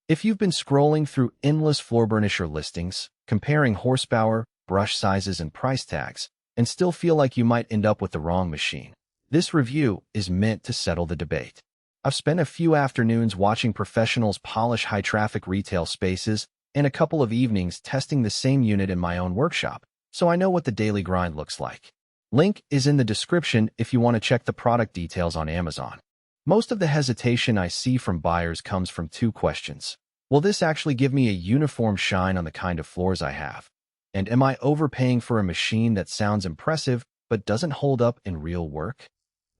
If you've been scrolling through endless floor burnisher listings, comparing horsepower, brush sizes, and price tags, and still feel like you might end up with the wrong machine, this review is meant to settle the debate. I've spent a few afternoons watching professionals polish high-traffic retail spaces and a couple of evenings testing the same unit in my own workshop, so I know what the daily grind looks like. Link is in the description if you want to check the product details on Amazon. Most of the hesitation I see from buyers comes from two questions. Will this actually give me a uniform shine on the kind of floors I have? And am I overpaying for a machine that sounds impressive but doesn't hold up in real work?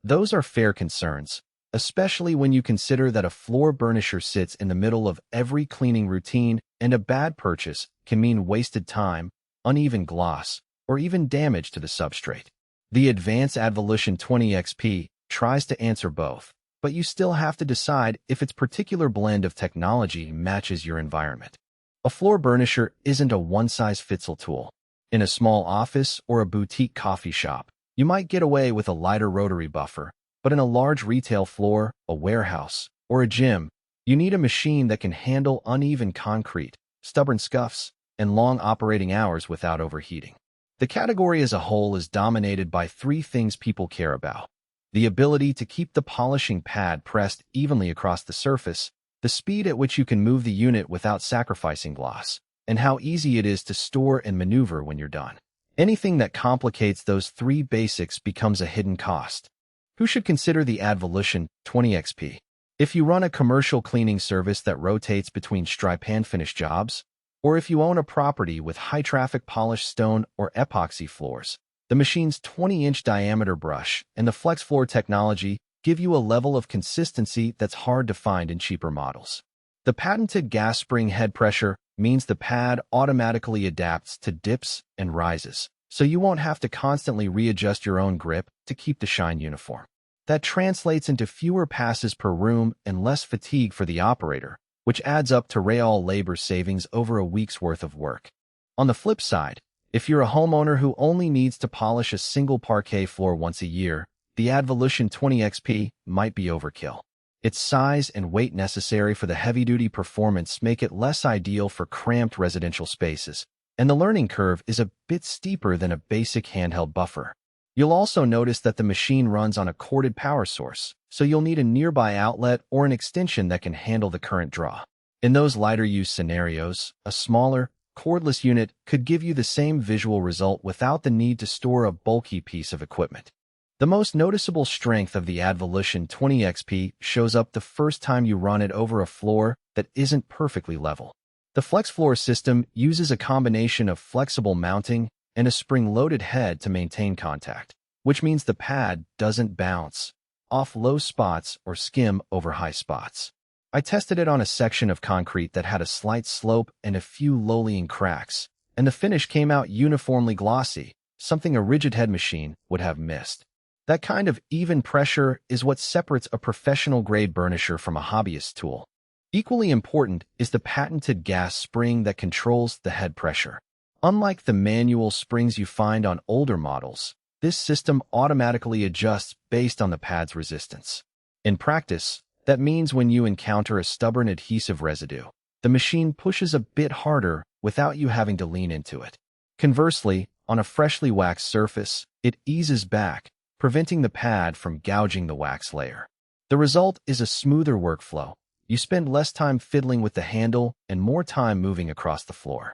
Those are fair concerns, especially when you consider that a floor burnisher sits in the middle of every cleaning routine, and a bad purchase can mean wasted time, uneven gloss, or even damage to the substrate. The advanced Advolution 20XP tries to answer both, but you still have to decide if its particular blend of technology matches your environment. A floor burnisher isn't a one-size-fits-all tool. In a small office or a boutique coffee shop, you might get away with a lighter rotary buffer, but in a large retail floor, a warehouse, or a gym, you need a machine that can handle uneven concrete, stubborn scuffs, and long operating hours without overheating. The category as a whole is dominated by three things people care about: the ability to keep the polishing pad pressed evenly across the surface, the speed at which you can move the unit without sacrificing gloss, and how easy it is to store and maneuver when you're done. Anything that complicates those three basics becomes a hidden cost. Who should consider the Advolution 20XP? If you run a commercial cleaning service that rotates between stripe and finish jobs, or if you own a property with high-traffic polished stone or epoxy floors, the machine's 20-inch diameter brush and the FlexFloor technology give you a level of consistency that's hard to find in cheaper models. The patented gas spring head pressure means the pad automatically adapts to dips and rises, so you won't have to constantly readjust your own grip to keep the shine uniform. That translates into fewer passes per room and less fatigue for the operator, which adds up to real labor savings over a week's worth of work. On the flip side, if you're a homeowner who only needs to polish a single parquet floor once a year, the Advolution 20XP might be overkill. Its size and weight necessary for the heavy-duty performance make it less ideal for cramped residential spaces, and the learning curve is a bit steeper than a basic handheld buffer. You'll also notice that the machine runs on a corded power source, so you'll need a nearby outlet or an extension that can handle the current draw. In those lighter-use scenarios, a smaller, cordless unit could give you the same visual result without the need to store a bulky piece of equipment. The most noticeable strength of the Advolution 20XP shows up the first time you run it over a floor that isn't perfectly level. The FlexFloor system uses a combination of flexible mounting and a spring-loaded head to maintain contact, which means the pad doesn't bounce off low spots or skim over high spots. I tested it on a section of concrete that had a slight slope and a few low-lying cracks, and the finish came out uniformly glossy, something a rigid head machine would have missed. That kind of even pressure is what separates a professional-grade burnisher from a hobbyist tool. Equally important is the patented gas spring that controls the head pressure. Unlike the manual springs you find on older models, this system automatically adjusts based on the pad's resistance. In practice, that means when you encounter a stubborn adhesive residue, the machine pushes a bit harder without you having to lean into it. Conversely, on a freshly waxed surface, it eases back, preventing the pad from gouging the wax layer. The result is a smoother workflow. You spend less time fiddling with the handle and more time moving across the floor.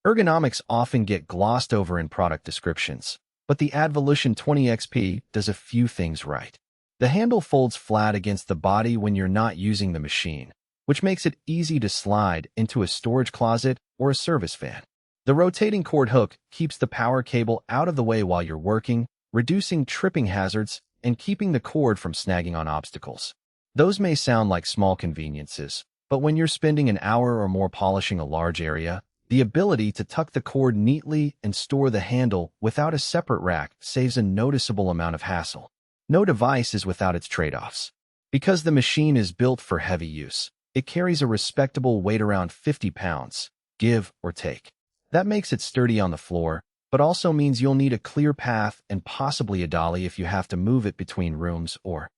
Ergonomics often get glossed over in product descriptions, but the Advolution 20XP does a few things right. The handle folds flat against the body when you're not using the machine, which makes it easy to slide into a storage closet or a service van. The rotating cord hook keeps the power cable out of the way while you're working, reducing tripping hazards and keeping the cord from snagging on obstacles. Those may sound like small conveniences, but when you're spending an hour or more polishing a large area, the ability to tuck the cord neatly and store the handle without a separate rack saves a noticeable amount of hassle. No device is without its trade-offs. Because the machine is built for heavy use, it carries a respectable weight around 50 pounds, give or take. That makes it sturdy on the floor, but also means you'll need a clear path and possibly a dolly if you have to move it between rooms or